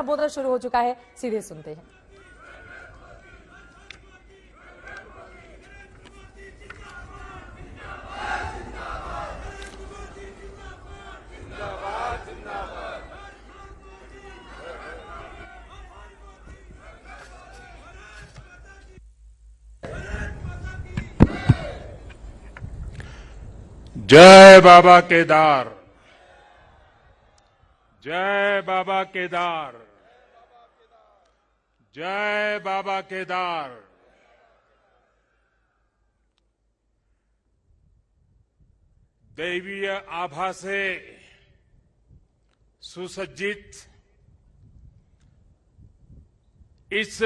संबोधन शुरू हो चुका है, सीधे सुनते हैं। जय बाबा केदार, जय बाबा केदार, जय बाबा केदार। दैवीय आभा से सुसज्जित इस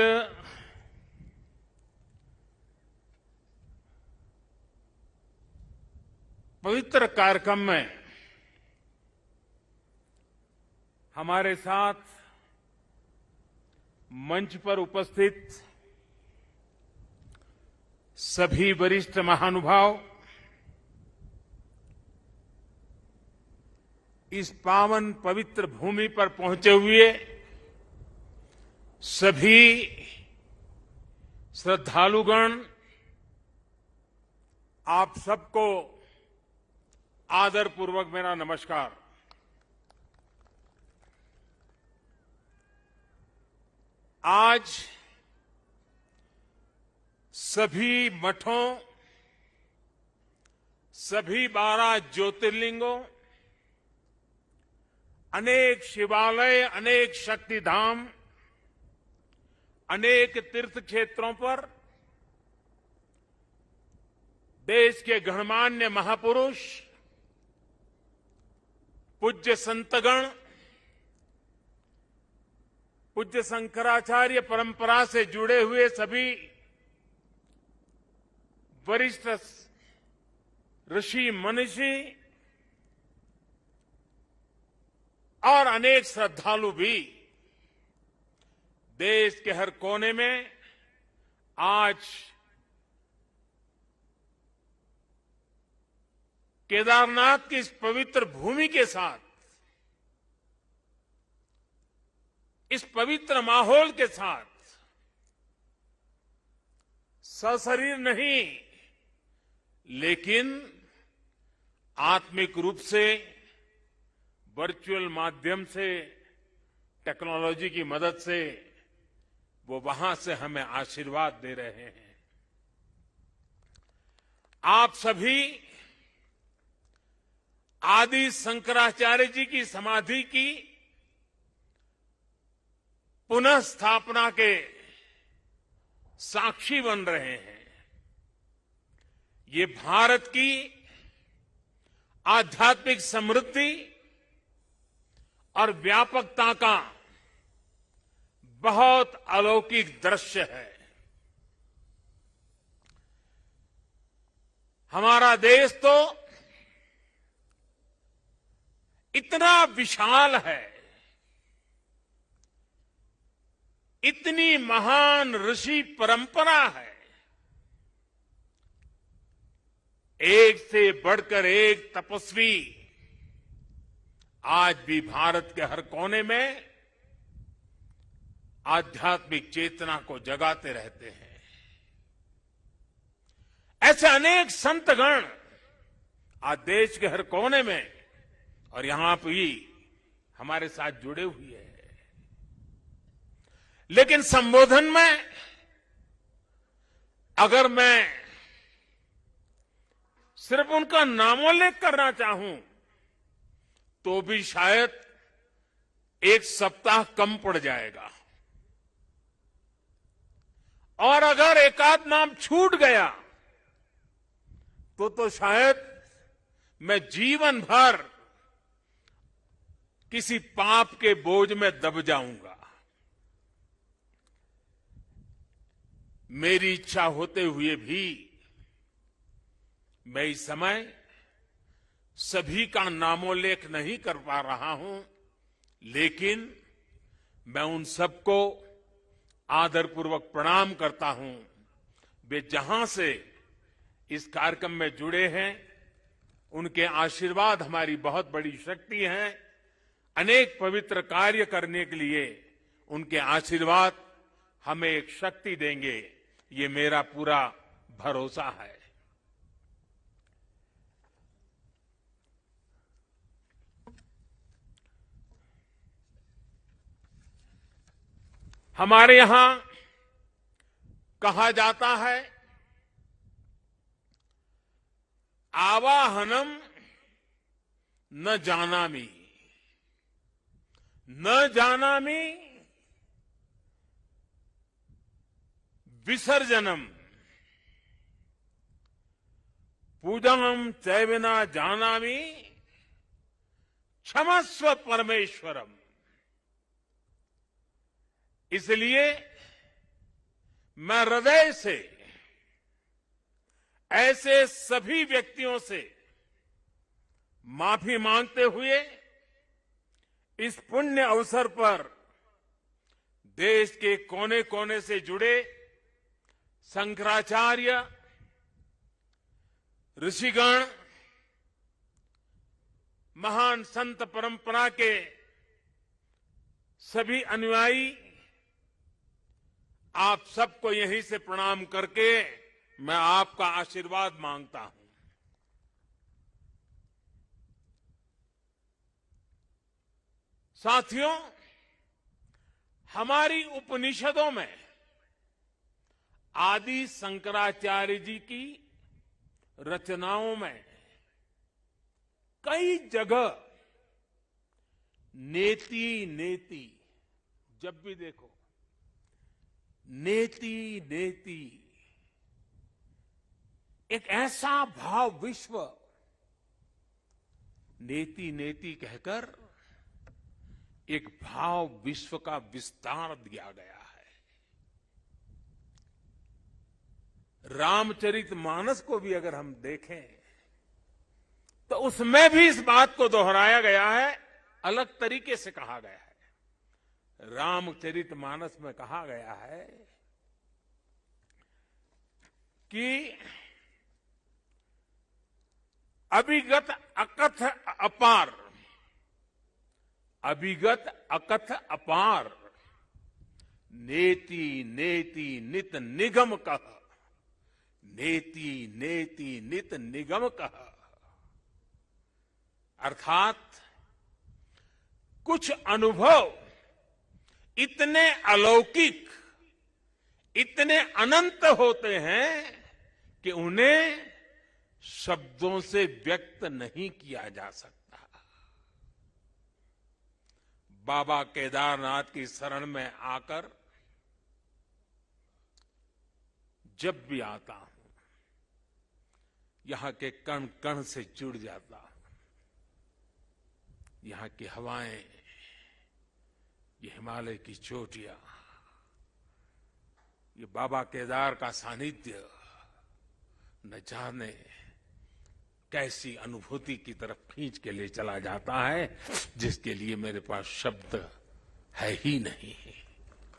पवित्र कार्यक्रम में हमारे साथ मंच पर उपस्थित सभी वरिष्ठ महानुभाव, इस पावन पवित्र भूमि पर पहुंचे हुए सभी श्रद्धालुगण, आप सबको आदरपूर्वक मेरा नमस्कार। आज सभी मठों, सभी 12 ज्योतिर्लिंगों, अनेक शिवालय, अनेक शक्तिधाम, अनेक तीर्थ क्षेत्रों पर देश के गणमान्य महापुरुष, पूज्य संतगण, पूज्य शंकराचार्य परंपरा से जुड़े हुए सभी वरिष्ठ ऋषि मनीषी और अनेक श्रद्धालु भी देश के हर कोने में आज केदारनाथ की इस पवित्र भूमि के साथ, इस पवित्र माहौल के साथ सशरीर नहीं लेकिन आत्मिक रूप से वर्चुअल माध्यम से, टेक्नोलॉजी की मदद से वो वहां से हमें आशीर्वाद दे रहे हैं। आप सभी आदि शंकराचार्य जी की समाधि की पुनः स्थापना के साक्षी बन रहे हैं। ये भारत की आध्यात्मिक समृद्धि और व्यापकता का बहुत अलौकिक दृश्य है। हमारा देश तो इतना विशाल है, इतनी महान ऋषि परंपरा है, एक से बढ़कर एक तपस्वी आज भी भारत के हर कोने में आध्यात्मिक चेतना को जगाते रहते हैं। ऐसे अनेक संतगण आज देश के हर कोने में और यहां भी हमारे साथ जुड़े हुए हैं। लेकिन संबोधन में अगर मैं सिर्फ उनका नामोल्लेख करना चाहूं तो भी शायद एक सप्ताह कम पड़ जाएगा, और अगर एकाध नाम छूट गया तो शायद मैं जीवन भर किसी पाप के बोझ में दब जाऊंगा। मेरी इच्छा होते हुए भी मैं इस समय सभी का नामोल्लेख नहीं कर पा रहा हूं, लेकिन मैं उन सबको आदरपूर्वक प्रणाम करता हूं। वे जहां से इस कार्यक्रम में जुड़े हैं, उनके आशीर्वाद हमारी बहुत बड़ी शक्ति है। अनेक पवित्र कार्य करने के लिए उनके आशीर्वाद हमें एक शक्ति देंगे, ये मेरा पूरा भरोसा है। हमारे यहां कहा जाता है, आवाहनम न जानामि, न जानामि विसर्जनम, पूजनम चैवना जानामि क्षमस्व परमेश्वरम। इसलिए मैं हृदय से ऐसे सभी व्यक्तियों से माफी मांगते हुए इस पुण्य अवसर पर देश के कोने कोने से जुड़े शंकराचार्य, ऋषिगण, महान संत परंपरा के सभी अनुयायी, आप सबको यहीं से प्रणाम करके मैं आपका आशीर्वाद मांगता हूं। साथियों, हमारी उपनिषदों में आदि शंकराचार्य जी की रचनाओं में कई जगह नेति नेति, जब भी देखो नेति नेति, एक ऐसा भाव विश्व, नेति नेति कहकर एक भाव विश्व का विस्तार दिया गया है। रामचरितमानस को भी अगर हम देखें तो उसमें भी इस बात को दोहराया गया है, अलग तरीके से कहा गया है। रामचरितमानस में कहा गया है कि अभिगत अकथ अपार, अभिगत अकथ अपार, नेति नेति नित निगम कह, नेति नेति नित निगम कह। अर्थात कुछ अनुभव इतने अलौकिक, इतने अनंत होते हैं कि उन्हें शब्दों से व्यक्त नहीं किया जा सकता। बाबा केदारनाथ की शरण में आकर जब भी आता हूं, यहां के कण कण से जुड़ जाता हूं। यहां की हवाएं, ये हिमालय की चोटियां, ये बाबा केदार का सानिध्य न जाने कैसी अनुभूति की तरफ खींच के ले चला जाता है, जिसके लिए मेरे पास शब्द है ही नहीं।